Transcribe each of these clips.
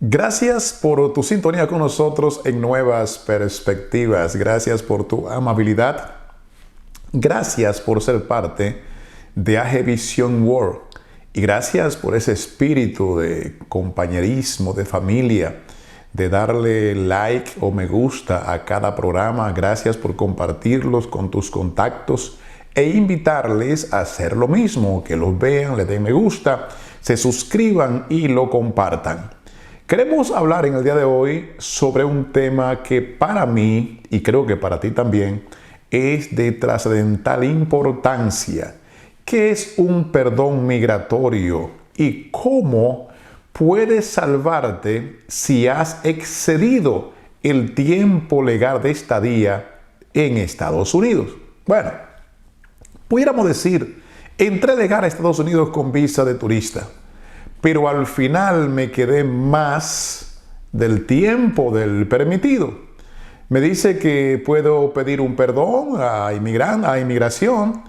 Gracias por tu sintonía con nosotros en Nuevas Perspectivas. Gracias por tu amabilidad. Gracias por ser parte de AG Vision World. Y gracias por ese espíritu de compañerismo, de familia, de darle like o me gusta a cada programa. Gracias por compartirlos con tus contactos e invitarles a hacer lo mismo, que los vean, le den me gusta, se suscriban y lo compartan. Queremos hablar en el día de hoy sobre un tema que para mí, y creo que para ti también, es de trascendental importancia. ¿Qué es un perdón migratorio y cómo puedes salvarte si has excedido el tiempo legal de estadía en Estados Unidos? Bueno, pudiéramos decir, entré legal a Estados Unidos con visa de turista, pero al final me quedé más del tiempo del permitido. Me dice que puedo pedir un perdón a inmigración.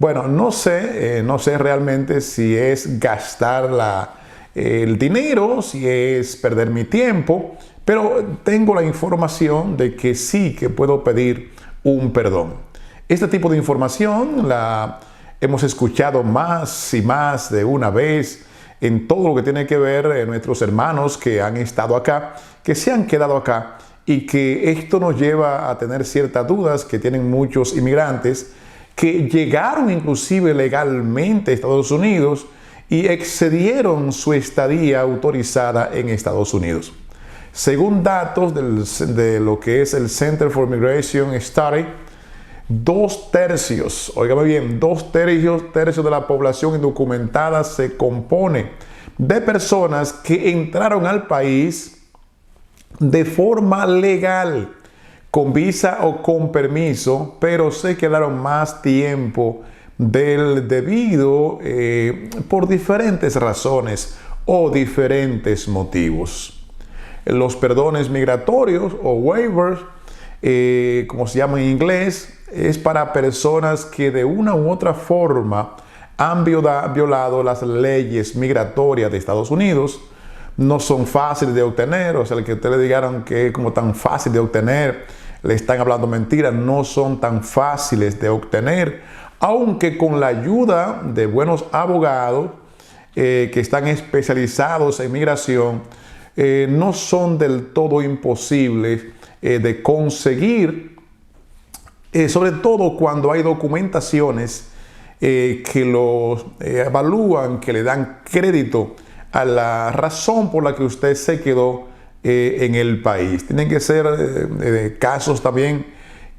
Bueno, no sé realmente si es gastar el dinero, si es perder mi tiempo, pero tengo la información de que sí que puedo pedir un perdón. Este tipo de información la hemos escuchado más y más de una vez en todo lo que tiene que ver nuestros hermanos que han estado acá, que se han quedado acá, y que esto nos lleva a tener ciertas dudas que tienen muchos inmigrantes que llegaron inclusive legalmente a Estados Unidos y excedieron su estadía autorizada en Estados Unidos. Según datos de lo que es el Center for Migration Study, 2/3, óigame bien, 2/3 de la población indocumentada se compone de personas que entraron al país de forma legal, con visa o con permiso, pero se quedaron más tiempo del debido por diferentes razones o diferentes motivos. Los perdones migratorios o waivers, como se llama en inglés, es para personas que de una u otra forma han violado las leyes migratorias de Estados Unidos. No son fáciles de obtener, o sea, el que ustedes le dijeron que es como tan fácil de obtener, le están hablando mentiras, no son tan fáciles de obtener, aunque con la ayuda de buenos abogados que están especializados en migración, no son del todo imposibles de conseguir, sobre todo cuando hay documentaciones que los evalúan, que le dan crédito a la razón por la que usted se quedó en el país. Tienen que ser casos también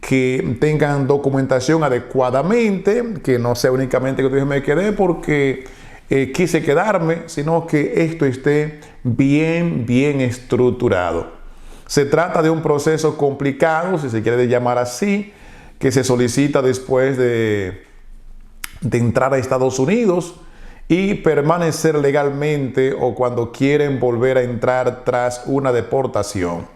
que tengan documentación adecuadamente, que no sea únicamente que tú dices me quedé porque quise quedarme, sino que esto esté bien estructurado. Se trata de un proceso complicado, si se quiere llamar así, que se solicita después de entrar a Estados Unidos y permanecer legalmente o cuando quieren volver a entrar tras una deportación.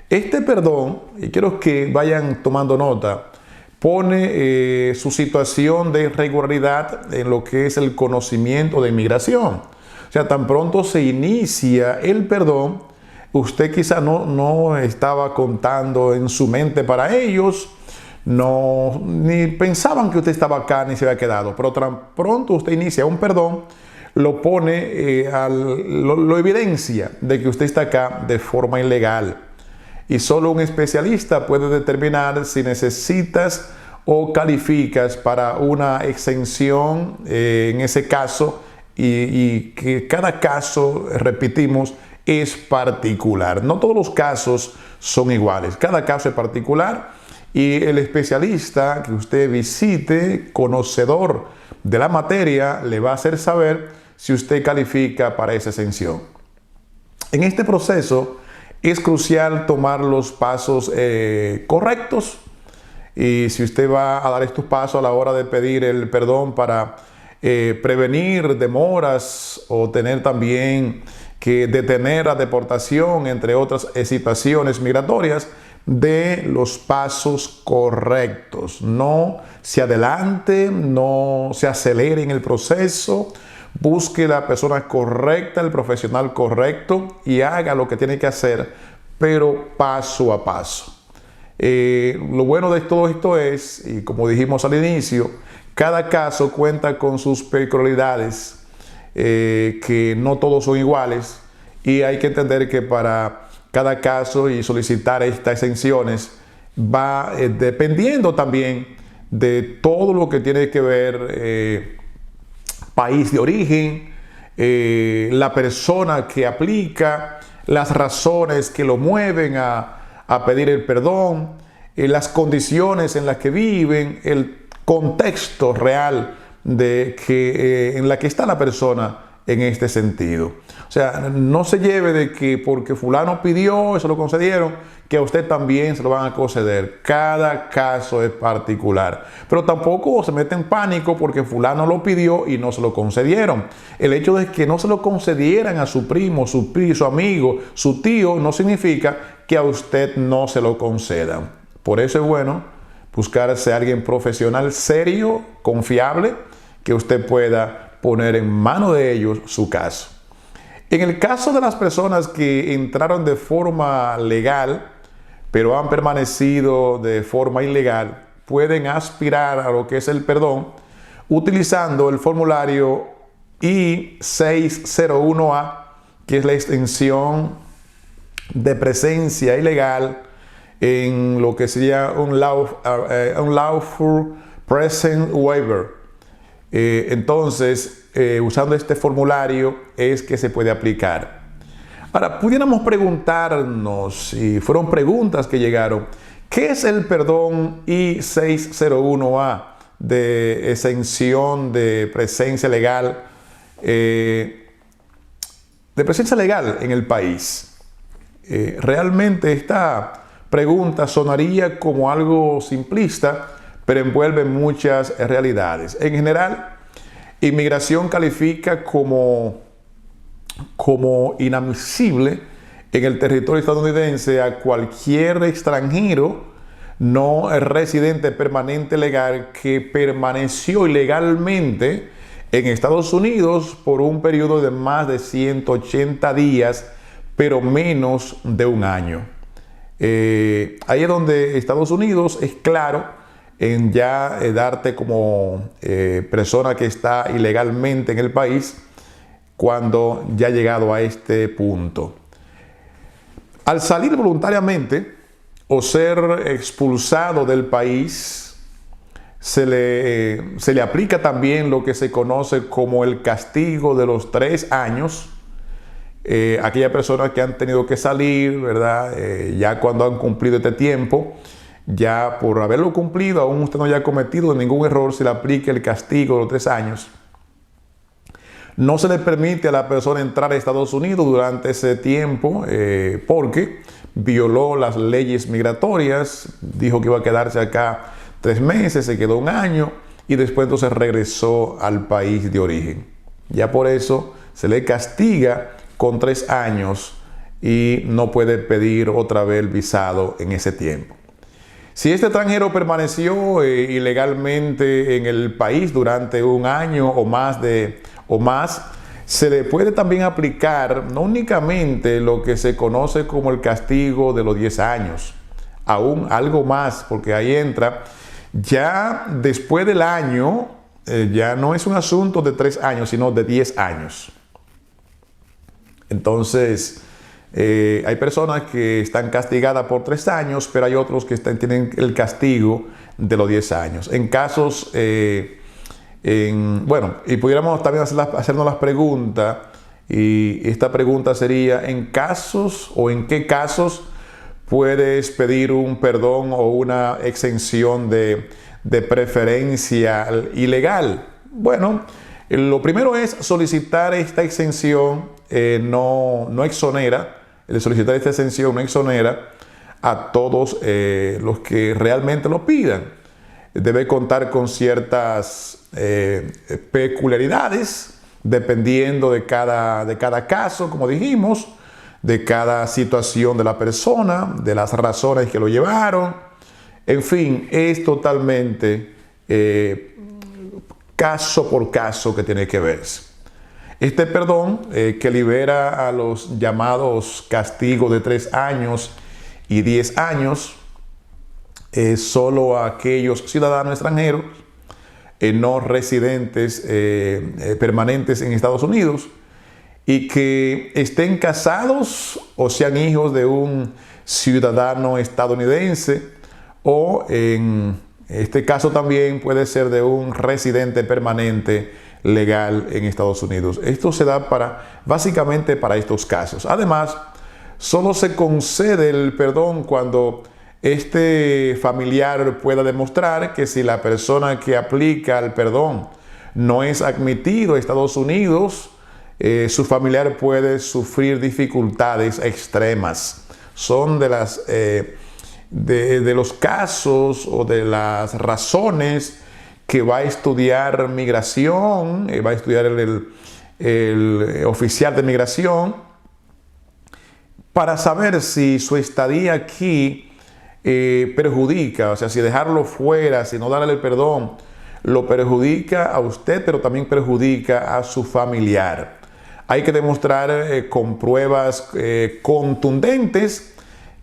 Este perdón, y quiero que vayan tomando nota, pone su situación de irregularidad en lo que es el conocimiento de inmigración. O sea, tan pronto se inicia el perdón, usted quizá no estaba contando en su mente para ellos, ni pensaban que usted estaba acá ni se había quedado, pero tan pronto usted inicia un perdón, lo pone, lo evidencia de que usted está acá de forma ilegal. Y solo un especialista puede determinar si necesitas o calificas para una exención en ese caso, y que cada caso, repetimos, es particular. No todos los casos son iguales, cada caso es particular. Y el especialista que usted visite, conocedor de la materia, le va a hacer saber si usted califica para esa exención. En este proceso es crucial tomar los pasos correctos. Y si usted va a dar estos pasos a la hora de pedir el perdón para prevenir demoras o tener también que detener la deportación, entre otras situaciones migratorias, de los pasos correctos. No se adelante, no se acelere en el proceso. busque la persona correcta, el profesional correcto y haga lo que tiene que hacer, pero paso a paso. Lo bueno de todo esto es, y como dijimos al inicio, cada caso cuenta con sus peculiaridades, que no todos son iguales, y hay que entender que para cada caso y solicitar estas exenciones va dependiendo también de todo lo que tiene que ver país de origen, la persona que aplica, las razones que lo mueven a pedir el perdón, las condiciones en las que viven, el contexto real en la que está la persona en este sentido. O sea, no se lleve de que porque fulano pidió y se lo concedieron, que a usted también se lo van a conceder. Cada caso es particular. Pero tampoco se mete en pánico porque fulano lo pidió y no se lo concedieron. El hecho de que no se lo concedieran a su primo, su amigo, su tío, no significa que a usted no se lo concedan. Por eso es bueno buscarse a alguien profesional, serio, confiable, que usted pueda poner en mano de ellos su caso. En el caso de las personas que entraron de forma legal, pero han permanecido de forma ilegal, pueden aspirar a lo que es el perdón utilizando el formulario I-601A, que es la extensión de presencia ilegal en lo que sería un lawful presence waiver. Entonces, usando este formulario es que se puede aplicar. Ahora, pudiéramos preguntarnos, si fueron preguntas que llegaron, ¿qué es el perdón I-601A de exención de presencia legal, en el país? Realmente esta pregunta sonaría como algo simplista, pero envuelve muchas realidades. En general, inmigración califica como inadmisible en el territorio estadounidense a cualquier extranjero no residente permanente legal que permaneció ilegalmente en Estados Unidos por un periodo de más de 180 días, pero menos de un año. Ahí es donde Estados Unidos es claro en ya darte como persona que está ilegalmente en el país cuando ya ha llegado a este punto. Al salir voluntariamente o ser expulsado del país, se le aplica también lo que se conoce como el castigo de los 3 años. Aquellas personas que han tenido que salir, ¿verdad? Ya cuando han cumplido este tiempo, ya por haberlo cumplido, aún usted no haya cometido ningún error, se le aplica el castigo de los 3 años. No se le permite a la persona entrar a Estados Unidos durante ese tiempo porque violó las leyes migratorias, dijo que iba a quedarse acá 3 meses, se quedó 1 año y después entonces regresó al país de origen. Ya por eso se le castiga con 3 años y no puede pedir otra vez el visado en ese tiempo. Si este extranjero permaneció ilegalmente en el país durante 1 año o más, se le puede también aplicar no únicamente lo que se conoce como el castigo de los 10 años, aún algo más, porque ahí entra, ya después del año, ya no es un asunto de 3 años, sino de 10 años. Entonces, hay personas que están castigadas por 3 años, pero hay otros que tienen el castigo de los 10 años. En casos, y pudiéramos también hacernos las preguntas, y esta pregunta sería, ¿en casos o en qué casos puedes pedir un perdón o una exención de preferencia ilegal? Bueno, lo primero es solicitar esta exención, no exonera. El solicitar esta exención no exonera a todos los que realmente lo pidan. Debe contar con ciertas peculiaridades dependiendo de cada caso, como dijimos, de cada situación de la persona, de las razones que lo llevaron. En fin, es totalmente caso por caso que tiene que verse. Este perdón que libera a los llamados castigos de 3 años y 10 años, solo a aquellos ciudadanos extranjeros no residentes permanentes en Estados Unidos y que estén casados o sean hijos de un ciudadano estadounidense, o en este caso también puede ser de un residente permanente legal en Estados Unidos. Esto se da básicamente para estos casos. Además, solo se concede el perdón cuando este familiar pueda demostrar que si la persona que aplica el perdón no es admitido a Estados Unidos, su familiar puede sufrir dificultades extremas. Son de los casos o de las razones que va a estudiar migración, va a estudiar el oficial de migración, para saber si su estadía aquí perjudica, o sea, si dejarlo fuera, si no darle el perdón, lo perjudica a usted, pero también perjudica a su familiar. Hay que demostrar con pruebas contundentes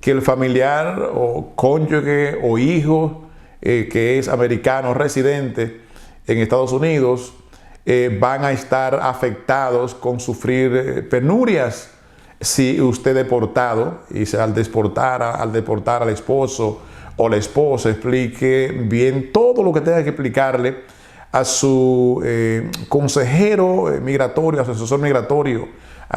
que el familiar o cónyuge o hijo que es americano residente en Estados Unidos van a estar afectados con sufrir penurias si usted es deportado, y al deportar al esposo o la esposa, explique bien todo lo que tenga que explicarle a su consejero migratorio, a su asesor migratorio,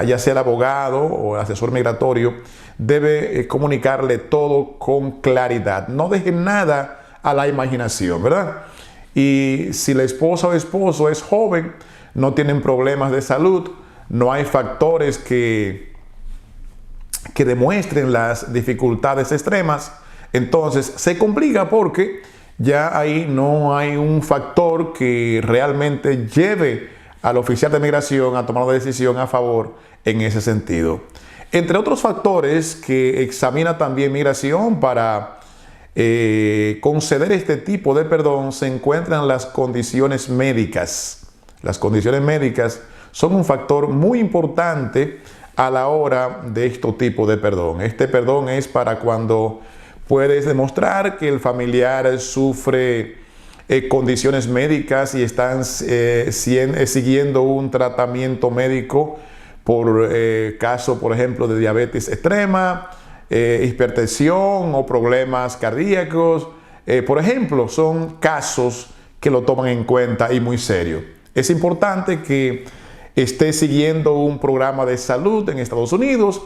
ya sea el abogado o el asesor migratorio. Debe comunicarle todo con claridad. No deje nada a la imaginación, ¿verdad? Y si la esposa o esposo es joven, no tienen problemas de salud, no hay factores que demuestren las dificultades extremas, entonces se complica porque ya ahí no hay un factor que realmente lleve al oficial de migración a tomar una decisión a favor en ese sentido. Entre otros factores que examina también migración para conceder este tipo de perdón se encuentran las condiciones médicas. Las condiciones médicas son un factor muy importante a la hora de este tipo de perdón. Este perdón es para cuando puedes demostrar que el familiar sufre condiciones médicas y están siguiendo un tratamiento médico por caso, por ejemplo, de diabetes extrema, hipertensión o problemas cardíacos. Por ejemplo, son casos que lo toman en cuenta y muy serio. Es importante que esté siguiendo un programa de salud en Estados Unidos.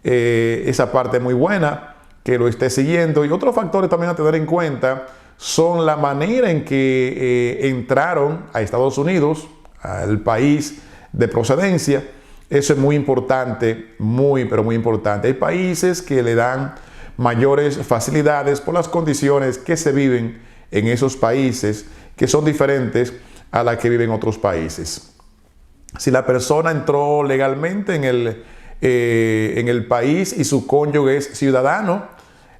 Esa parte es muy buena, que lo esté siguiendo. Y otros factores también a tener en cuenta son la manera en que entraron a Estados Unidos, al país de procedencia. Eso es muy importante, pero muy importante. Hay países que le dan mayores facilidades por las condiciones que se viven en esos países, que son diferentes a las que viven otros países. Si la persona entró legalmente en el país y su cónyuge es ciudadano,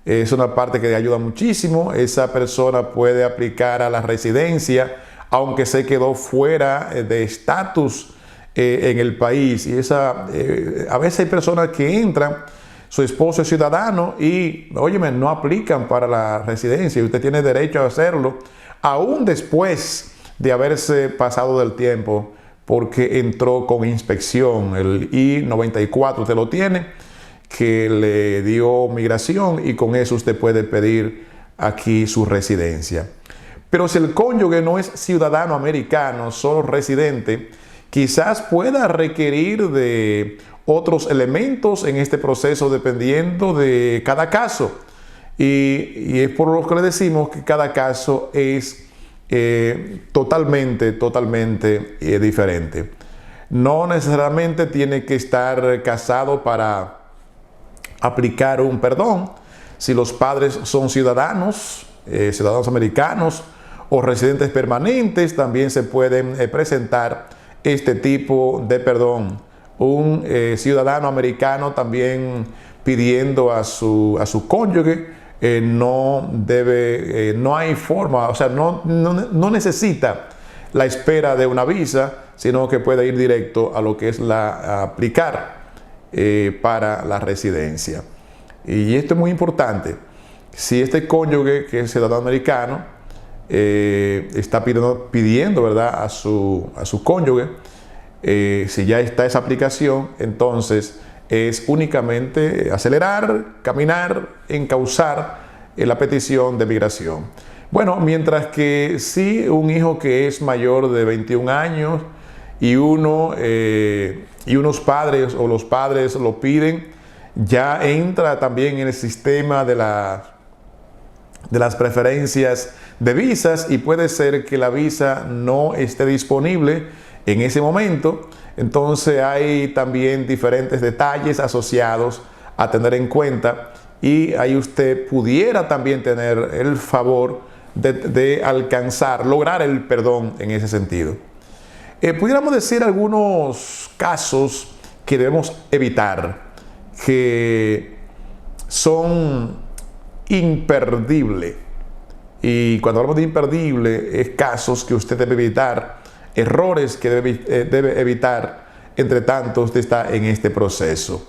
es una parte que le ayuda muchísimo. Esa persona puede aplicar a la residencia, aunque se quedó fuera de estatus en el país. Y a veces hay personas que entran, su esposo es ciudadano y, óyeme, no aplican para la residencia, y usted tiene derecho a hacerlo, aún después de haberse pasado del tiempo, porque entró con inspección. El I-94 usted lo tiene, que le dio migración, y con eso usted puede pedir aquí su residencia. Pero si el cónyuge no es ciudadano americano, solo residente, quizás pueda requerir de otros elementos en este proceso dependiendo de cada caso. Y es por lo que le decimos que cada caso es totalmente diferente. No necesariamente tiene que estar casado para aplicar un perdón. Si los padres son ciudadanos americanos o residentes permanentes, también se pueden presentar este tipo de perdón. Un ciudadano americano también pidiendo a su cónyuge, no hay forma, o sea, no necesita la espera de una visa, sino que puede ir directo a lo que es aplicar para la residencia. Y esto es muy importante. Si este cónyuge, que es ciudadano americano, está pidiendo, ¿verdad?, a su cónyuge, si ya está esa aplicación, entonces es únicamente acelerar, caminar, encauzar la petición de migración. Bueno, mientras que si un hijo que es mayor de 21 años y unos padres o los padres lo piden, ya entra también en el sistema de las preferencias de visas, y puede ser que la visa no esté disponible en ese momento. Entonces hay también diferentes detalles asociados a tener en cuenta, y ahí usted pudiera también tener el favor de lograr el perdón en ese sentido. Pudiéramos decir algunos casos que debemos evitar, que son imperdibles. Y cuando hablamos de imperdible, es casos que usted debe evitar, errores que debe evitar, entre tanto usted está en este proceso.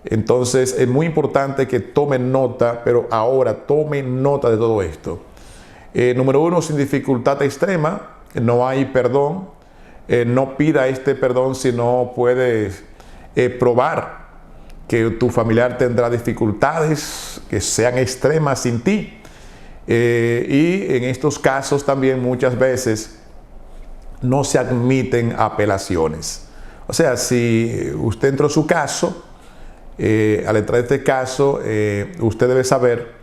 Entonces es muy importante que tome nota, pero ahora tome nota de todo esto. Número 1, sin dificultad extrema, no hay perdón. No pida este perdón si no puedes probar que tu familiar tendrá dificultades que sean extremas sin ti. Y en estos casos también muchas veces no se admiten apelaciones. O sea, si usted entró en su caso, al entrar en este caso, usted debe saber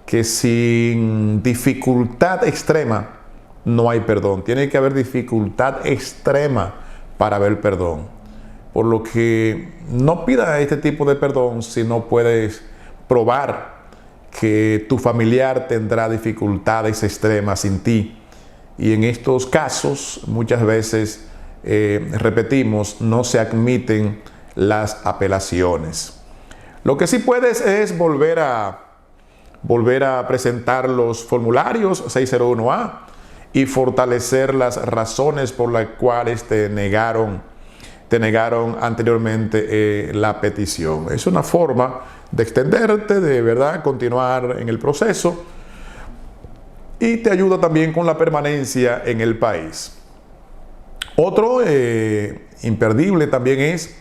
que sin dificultad extrema no hay perdón. Tiene que haber dificultad extrema para haber perdón. Por lo que no pida este tipo de perdón si no puedes probar que tu familiar tendrá dificultades extremas sin ti. Y en estos casos, muchas veces, repetimos, no se admiten las apelaciones. Lo que sí puedes es volver a presentar los formularios 601A y fortalecer las razones por las cuales te negaron anteriormente la petición. Es una forma de extenderte, de verdad, continuar en el proceso, y te ayuda también con la permanencia en el país. Otro imperdible también es: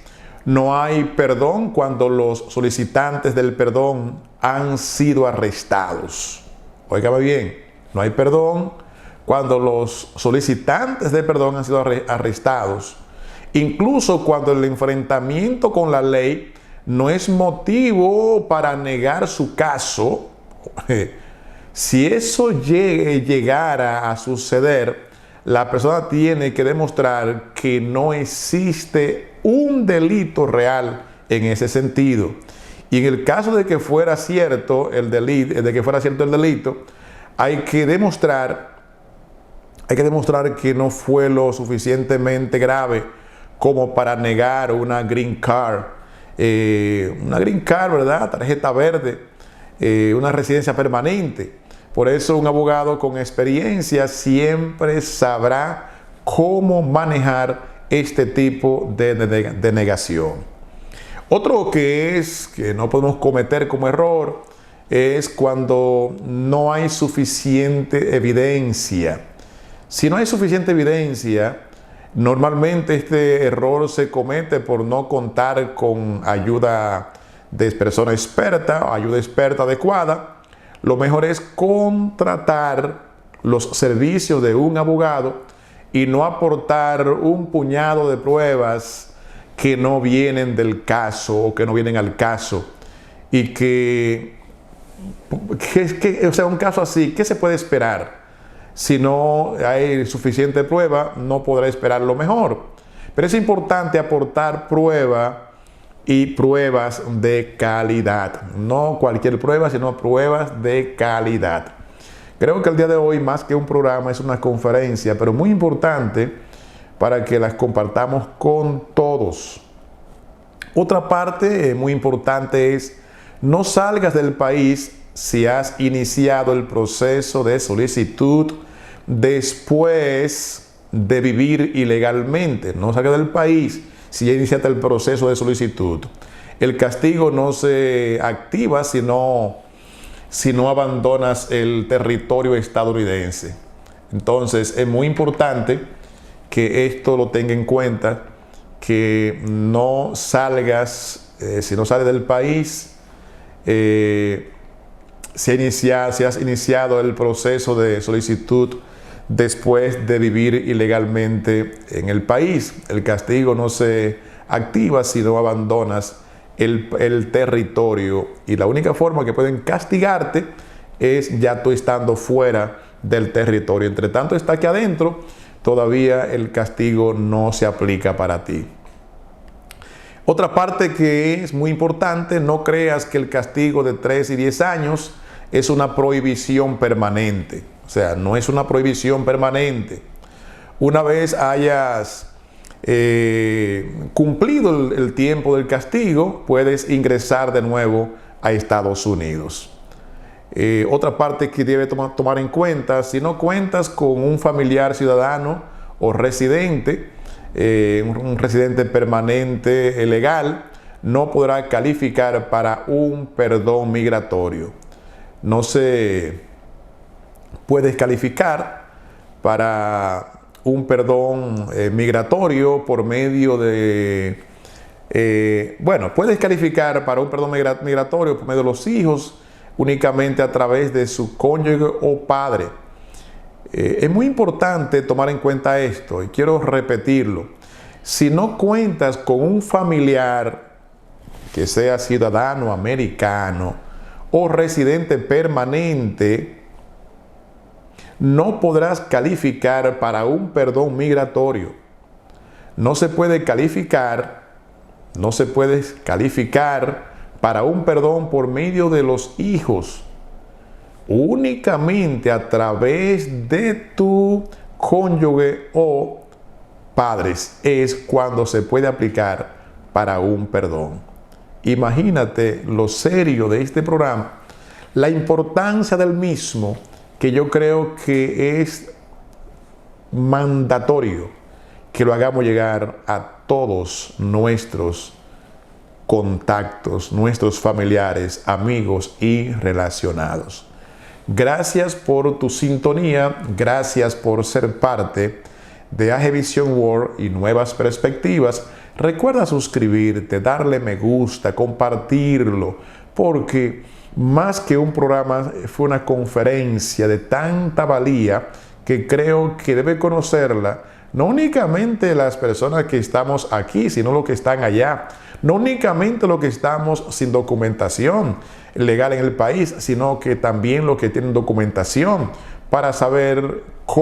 no hay perdón cuando los solicitantes del perdón han sido arrestados. Óigame bien, no hay perdón cuando los solicitantes de perdón han sido arrestados, incluso cuando el enfrentamiento con la ley no es motivo para negar su caso. Si eso llegara a suceder, la persona tiene que demostrar que no existe un delito real en ese sentido. Y en el caso de que fuera cierto el delito, hay que demostrar que no fue lo suficientemente grave como para negar una green card, ¿verdad? Tarjeta verde, una residencia permanente. Por eso un abogado con experiencia siempre sabrá cómo manejar este tipo de negación. Otro que no podemos cometer como error es cuando no hay suficiente evidencia. Si no hay suficiente evidencia, normalmente este error se comete por no contar con ayuda de persona experta o ayuda experta adecuada. Lo mejor es contratar los servicios de un abogado y no aportar un puñado de pruebas que no vienen del caso o que no vienen al caso. Y o sea, un caso así, ¿qué se puede esperar? Si no hay suficiente prueba, no podrá esperar lo mejor. Pero es importante aportar prueba y pruebas de calidad. No cualquier prueba, sino pruebas de calidad. Creo que el día de hoy, más que un programa, es una conferencia, pero muy importante para que las compartamos con todos. Otra parte muy importante es: no salgas del país si has iniciado el proceso de solicitud después de vivir ilegalmente. No salga del país si ya iniciaste el proceso de solicitud. El castigo no se activa si no abandonas el territorio estadounidense. Entonces es muy importante que esto lo tenga en cuenta, que no salgas, si no sales del país, si has iniciado el proceso de solicitud después de vivir ilegalmente en el país. El castigo no se activa si no abandonas el territorio, y la única forma que pueden castigarte es ya tú estando fuera del territorio. Entre tanto está aquí adentro, todavía el castigo no se aplica para ti. Otra parte que es muy importante: no creas que el castigo de 3 y 10 años es una prohibición permanente. O sea, no es una prohibición permanente. Una vez hayas cumplido el tiempo del castigo, puedes ingresar de nuevo a Estados Unidos. Otra parte que debe tomar en cuenta: si no cuentas con un familiar ciudadano o residente, un residente permanente legal, no podrá calificar para un perdón migratorio. No se puede calificar para un perdón migratorio por medio de... puedes calificar para un perdón migratorio por medio de los hijos únicamente a través de su cónyuge o padre. Es muy importante tomar en cuenta esto, y quiero repetirlo. Si no cuentas con un familiar que sea ciudadano americano o residente permanente, no podrás calificar para un perdón migratorio. No se puede calificar para un perdón por medio de los hijos. Únicamente a través de tu cónyuge o padres es cuando se puede aplicar para un perdón. Imagínate lo serio de este programa, la importancia del mismo, que yo creo que es mandatorio que lo hagamos llegar a todos nuestros contactos, nuestros familiares, amigos y relacionados. Gracias por tu sintonía, gracias por ser parte de AG Vision World y Nuevas Perspectivas. Recuerda suscribirte, darle me gusta, compartirlo, porque más que un programa, fue una conferencia de tanta valía que creo que debe conocerla no únicamente las personas que estamos aquí, sino los que están allá. No únicamente los que estamos sin documentación legal en el país, sino que también los que tienen documentación, para saber cómo